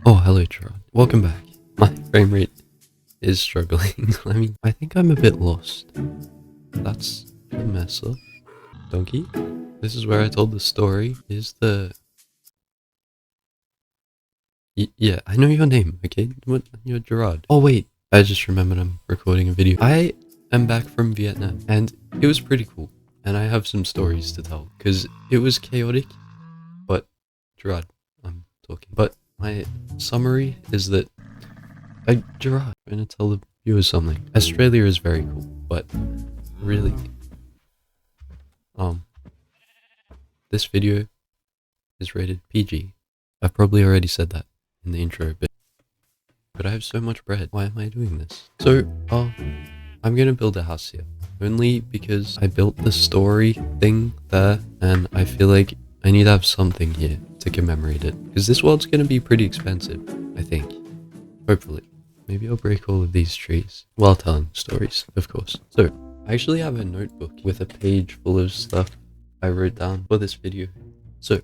Oh, hello, Gerard. Welcome back. My frame rate is struggling. I think I'm a bit lost. That's a mess up. Donkey? This is where I told the story. Is the... yeah, I know your name, okay? You're Gerard. Oh, wait. I just remembered I'm recording a video. I am back from Vietnam, and it was pretty cool. And I have some stories to tell, because it was chaotic, but... Gerard, I'm talking. But my summary is that Gerard, I'm going to tell the viewers something. Australia is very cool, but really, um, this video is rated PG. I've probably already said that in the intro, but I have so much bread. Why am I doing this? So, I'm going to build a house here. Only because I built the story thing there, and I feel like I need to have something here to commemorate it. Because this world's going to be pretty expensive, I think. Hopefully. Maybe I'll break all of these trees while telling stories, of course. So, I actually have a notebook with a page full of stuff I wrote down for this video. So,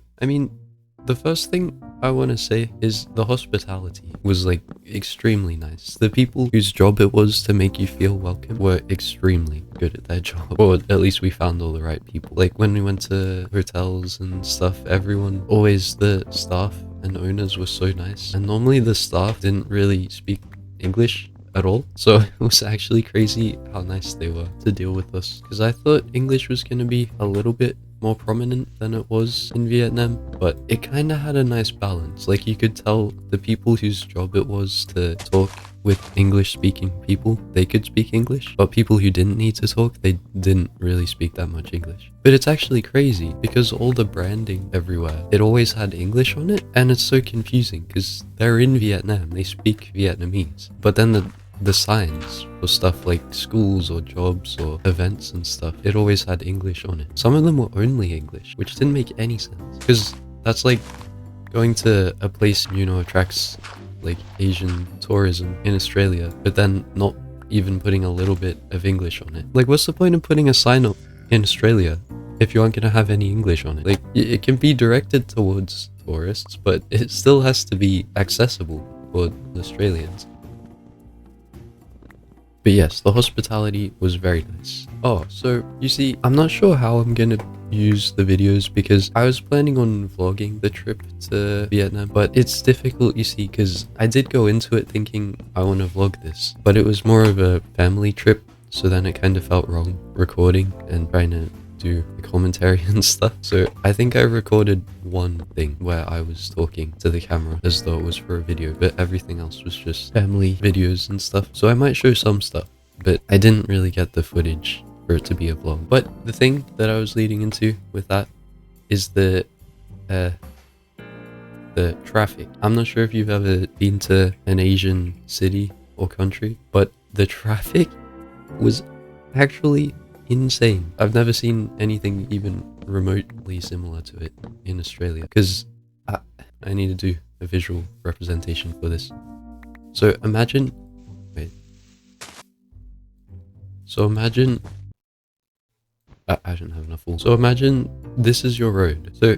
the first thing I want to say is the hospitality was like extremely nice. The people whose job it was to make you feel welcome were extremely good at their job. Or at least we found all the right people. Like when we went to hotels and stuff, the staff and owners were so nice. And normally the staff didn't really speak English at all, so it was actually crazy how nice they were to deal with us, because I thought English was going to be a little bit more prominent than it was in Vietnam, but it kind of had a nice balance. Like you could tell the people whose job it was to talk with English speaking people, they could speak English, but people who didn't need to talk, they didn't really speak that much English. But it's actually crazy because all the branding everywhere, it always had English on it, and it's so confusing because they're in Vietnam, they speak Vietnamese, but then the signs for stuff like schools or jobs or events and stuff, it always had English on it. Some of them were only English, which didn't make any sense, because that's like going to a place attracts like Asian tourism in Australia, but then not even putting a little bit of English on it. Like, what's the point of putting a sign up in Australia if you aren't going to have any English on it? Like, it can be directed towards tourists, but it still has to be accessible for Australians. But yes, the hospitality was very nice. Oh, so you see, I'm not sure how I'm gonna use the videos because I was planning on vlogging the trip to Vietnam, but it's difficult, you see, because I did go into it thinking I want to vlog this, but it was more of a family trip, so then it kind of felt wrong recording and trying to do the commentary and stuff. So I think I recorded one thing where I was talking to the camera as though it was for a video, but everything else was just family videos and stuff. So I might show some stuff, but I didn't really get the footage for it to be a vlog. But the thing that I was leading into with that is the traffic. I'm not sure if you've ever been to an Asian city or country, but the traffic was actually insane. I've never seen anything even remotely similar to it in Australia, because I need to do a visual representation for this. So imagine I don't have enough full. So imagine this is your road. So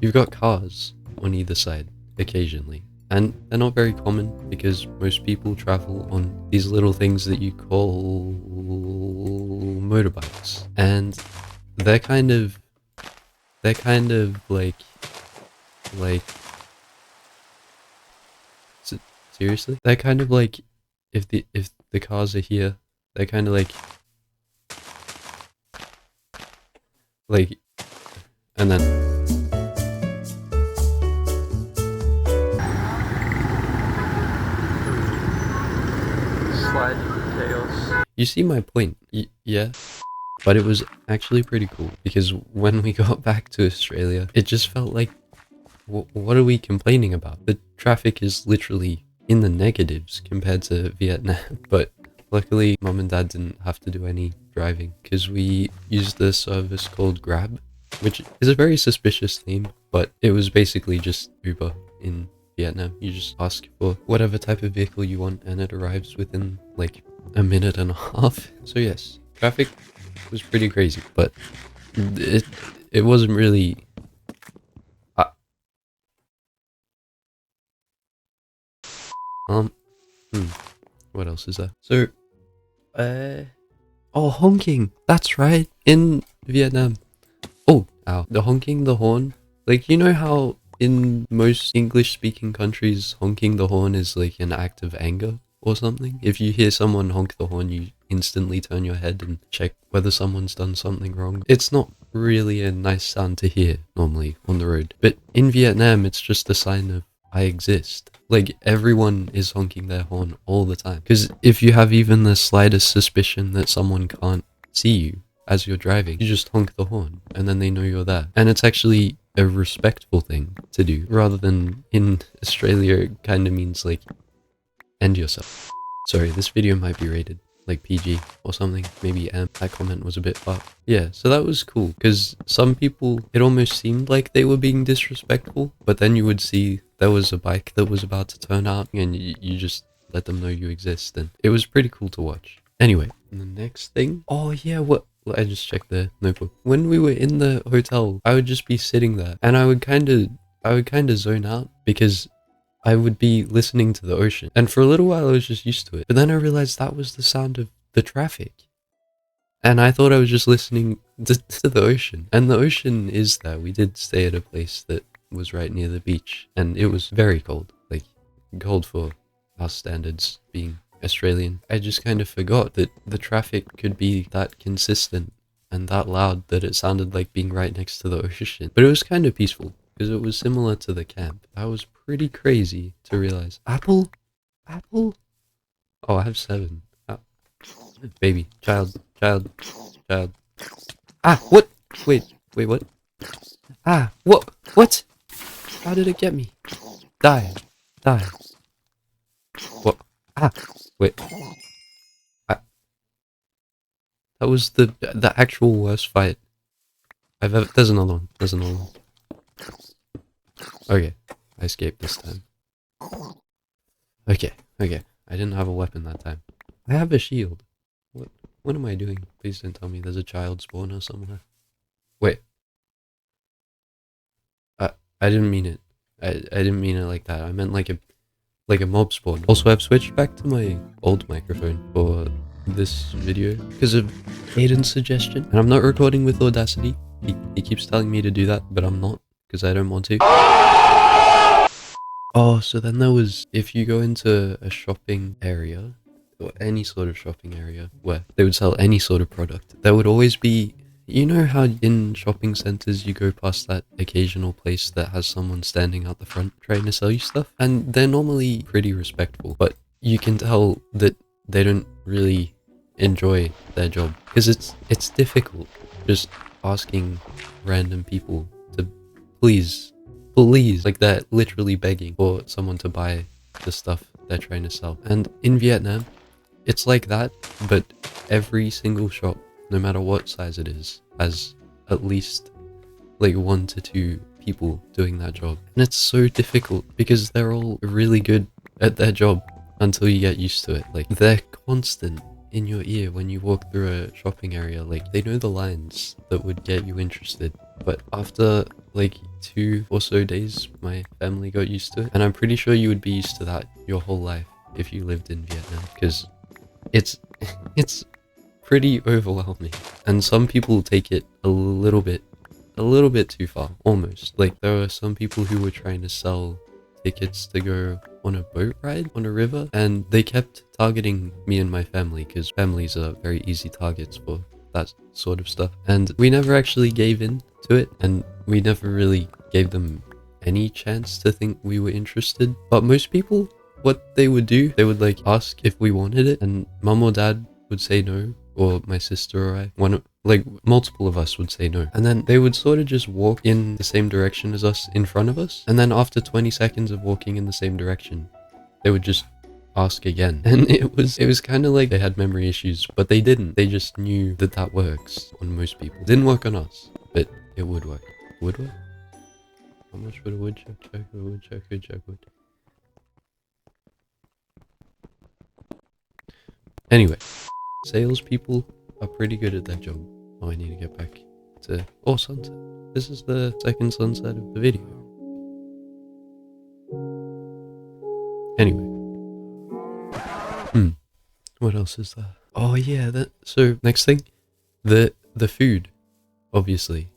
you've got cars on either side occasionally, and they're not very common because most people travel on these little things that you call motorbikes, and they're kind of like seriously, they're kind of like, if the cars are here, they're kind of like, and then Chaos. you see my point. Yeah. But it was actually pretty cool because when we got back to Australia, it just felt like, what are we complaining about? The traffic is literally in the negatives compared to Vietnam. But luckily, Mum and Dad didn't have to do any driving because we used a service called Grab, which is a very suspicious name, but it was basically just Uber in Vietnam. You just ask for whatever type of vehicle you want and it arrives within like a minute and a half. So yes, traffic was pretty crazy, but it wasn't really Um, hmm, what else is there? So, oh, honking. That's right. In Vietnam. Oh, ow. The honking the horn. Like, you know how in most English-speaking countries, honking the horn is like an act of anger or something? If you hear someone honk the horn, you instantly turn your head and check whether someone's done something wrong. It's not really a nice sound to hear normally on the road. But in Vietnam, it's just a sign of I exist. Like, everyone is honking their horn all the time. Because if you have even the slightest suspicion that someone can't see you as you're driving, you just honk the horn, and then they know you're there. And it's actually a respectful thing to do, rather than in Australia, it kind of means like, end yourself. Sorry, this video might be rated like PG or something, maybe M. That comment was a bit far. Yeah, so that was cool, because some people, it almost seemed like they were being disrespectful, but then you would see there was a bike that was about to turn out, and you just let them know you exist, and it was pretty cool to watch. Anyway, the next thing, oh yeah, what? I just checked the notebook. When we were in the hotel, I would just be sitting there, and I would kind of zone out, because I would be listening to the ocean. And for a little while, I was just used to it. But then I realized that was the sound of the traffic. And I thought I was just listening to the ocean. And the ocean is there. We did stay at a place that was right near the beach. And it was very cold. Like, cold for our standards being Australian. I just kind of forgot that the traffic could be that consistent and that loud that it sounded like being right next to the ocean. But it was kind of peaceful, because it was similar to the camp. That was pretty crazy to realize. Apple? Apple? Oh, I have 7. Oh. Baby. Child. Child. Child. Ah, what? Wait, what? Ah, what? What? How did it get me? Die. Die. What? Ah, wait. Ah, that was the actual worst fight I've ever. There's another one. There's another one. Okay, I escaped this time. Okay. I didn't have a weapon that time. I have a shield. What am I doing? Please don't tell me there's a child spawner somewhere. Wait. I didn't mean it. I didn't mean it like that. I meant like a mob spawn. Also, I've switched back to my old microphone for this video because of Aiden's suggestion. And I'm not recording with Audacity. He keeps telling me to do that, but I'm not, because I don't want to. Oh, so then there was, if you go into a shopping area, or any sort of shopping area where they would sell any sort of product, there would always be, you know how in shopping centers you go past that occasional place that has someone standing out the front trying to sell you stuff? And they're normally pretty respectful, but you can tell that they don't really enjoy their job, because it's difficult just asking random people to please, like they're literally begging for someone to buy the stuff they're trying to sell. And in Vietnam, it's like that, but every single shop, no matter what size it is, has at least like 1 to 2 people doing that job. And it's so difficult because they're all really good at their job until you get used to it. Like, they're constant in your ear when you walk through a shopping area. Like, they know the lines that would get you interested. But after like 2 or so days, my family got used to it. And I'm pretty sure you would be used to that your whole life if you lived in Vietnam, because it's pretty overwhelming. And some people take it a little bit too far, almost. Like, there were some people who were trying to sell tickets to go on a boat ride on a river, and they kept targeting me and my family, because families are very easy targets for that sort of stuff. And we never actually gave in to it, and we never really gave them any chance to think we were interested. But most people, what they would do, they would like ask if we wanted it, and mum or dad would say no, or my sister or I, like multiple of us would say no. And then they would sort of just walk in the same direction as us in front of us. And then after 20 seconds of walking in the same direction, they would just ask again. And it was kind of like they had memory issues, but they didn't. They just knew that that works on most people. It didn't work on us, but it would work. Would work? How much would a woodchuck chuck? A woodchuck could chuck wood. Anyway, salespeople are pretty good at their job. Oh, I need to get back to... Oh, sunset. This is the second sunset of the video. Anyway, What else is there? Oh yeah, so next thing, the food. Obviously,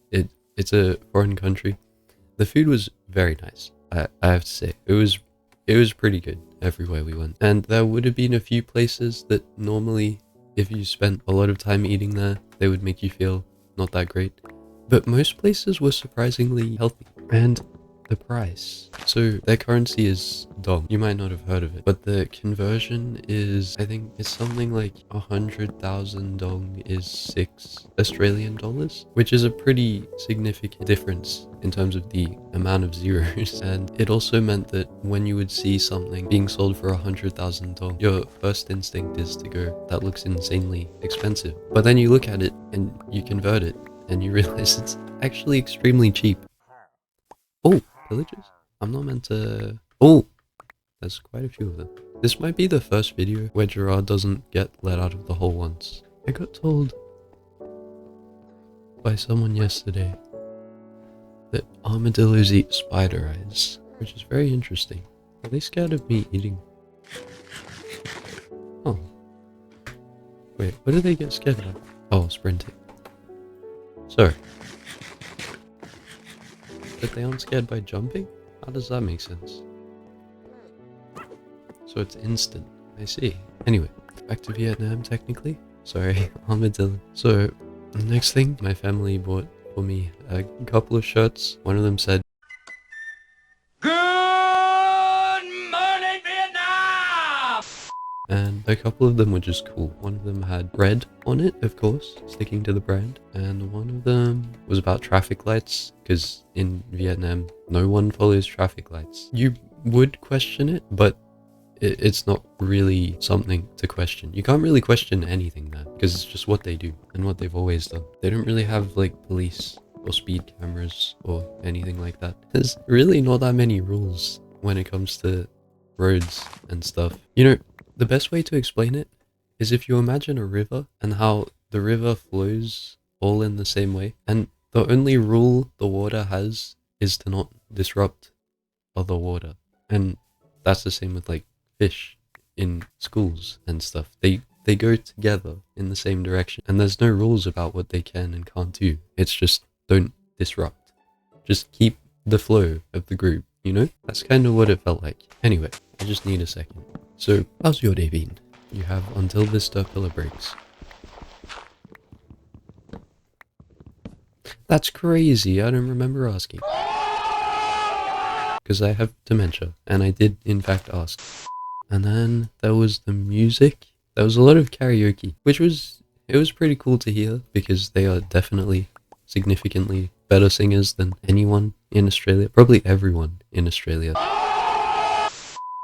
it's a foreign country. The food was very nice. I have to say, it was pretty good everywhere we went. And there would have been a few places that normally, if you spent a lot of time eating there, they would make you feel not that great. But most places were surprisingly healthy. And the price. So their currency is dong. You might not have heard of it, but the conversion is, I think it's something like 100,000 dong is $6 Australian, which is a pretty significant difference in terms of the amount of zeros. And it also meant that when you would see something being sold for 100,000 dong, your first instinct is to go, that looks insanely expensive. But then you look at it and you convert it and you realize it's actually extremely cheap. Oh, villagers? I'm not meant to... Oh! There's quite a few of them. This might be the first video where Gerard doesn't get let out of the hole once. I got told by someone yesterday that armadillos eat spider eyes, which is very interesting. Are they scared of me eating? Oh. Wait, what do they get scared of? Oh, sprinting. Sorry. But they aren't scared by jumping? How does that make sense? So it's instant. I see. Anyway, back to Vietnam technically. Sorry, armadillo. So, the next thing, my family bought for me a couple of shirts. One of them said, "Good morning, Vietnam!" And a couple of them were just cool. One of them had red on it, of course, sticking to the brand. And one of them was about traffic lights, because in Vietnam, no one follows traffic lights. You would question it, but it's not really something to question. You can't really question anything there, because it's just what they do and what they've always done. They don't really have like police or speed cameras or anything like that. There's really not that many rules when it comes to roads and stuff. You know, the best way to explain it is if you imagine a river and how the river flows all in the same way, and the only rule the water has is to not disrupt other water. And that's the same with like fish in schools and stuff. They go together in the same direction, and there's no rules about what they can and can't do. It's just don't disrupt. Just keep the flow of the group, you know? That's kind of what it felt like. Anyway, I just need a second. So, how's your day been? You have until this pillar breaks. That's crazy, I don't remember asking. Because I have dementia, and I did in fact ask. And then there was the music. There was a lot of karaoke, which was pretty cool to hear, because they are definitely significantly better singers than anyone in Australia, probably everyone in Australia.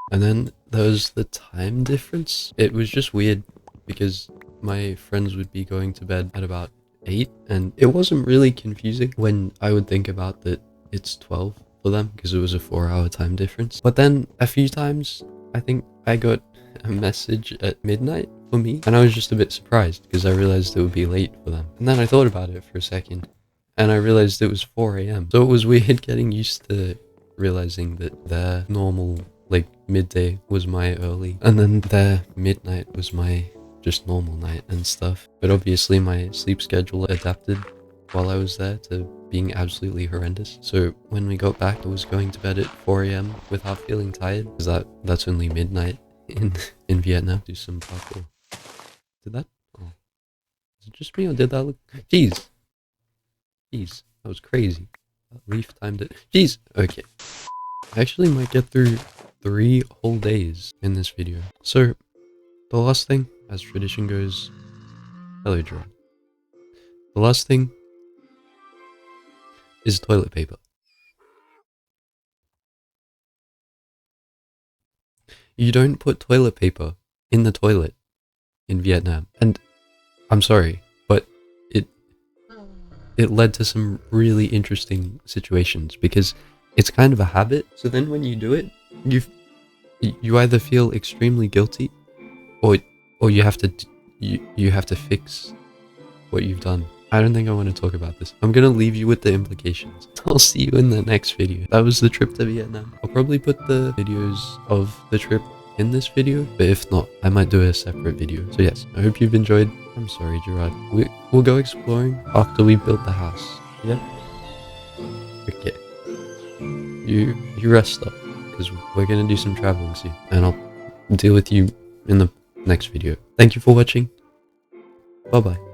And then there was the time difference. It was just weird, because my friends would be going to bed at about 8, and it wasn't really confusing when I would think about that it's 12 for them, because it was a 4-hour time difference. But then a few times, I think I got a message at midnight for me, and I was just a bit surprised because I realized it would be late for them. And then I thought about it for a second, and I realized it was 4 a.m. So it was weird getting used to realizing that their normal, like, midday was my early, and then their midnight was my just normal night and stuff. But obviously my sleep schedule adapted while I was there to being absolutely horrendous. So when we got back, I was going to bed at 4 a.m. without feeling tired, because that's only midnight in Vietnam. Do some parkour. Did that? Oh, is it just me, or did that look? Jeez, that was crazy. That leaf timed it. Jeez. Okay, I actually might get through 3 whole days in this video. So the last thing, as tradition goes, hello Gerard. The last thing is toilet paper. You don't put toilet paper in the toilet in Vietnam. And I'm sorry, but it led to some really interesting situations, because it's kind of a habit. So then when you do it, you either feel extremely guilty, or you have to fix what you've done. I don't think I want to talk about this. I'm gonna leave you with the implications. I'll see you in the next video. That was the trip to Vietnam. I'll probably put the videos of the trip in this video, but if not, I might do a separate video. So yes, I hope you've enjoyed. I'm sorry, Gerard. We'll go exploring after we build the house. Yeah? Okay. You rest up, because we're gonna do some traveling soon, and I'll deal with you in the next video. Thank you for watching. Bye bye.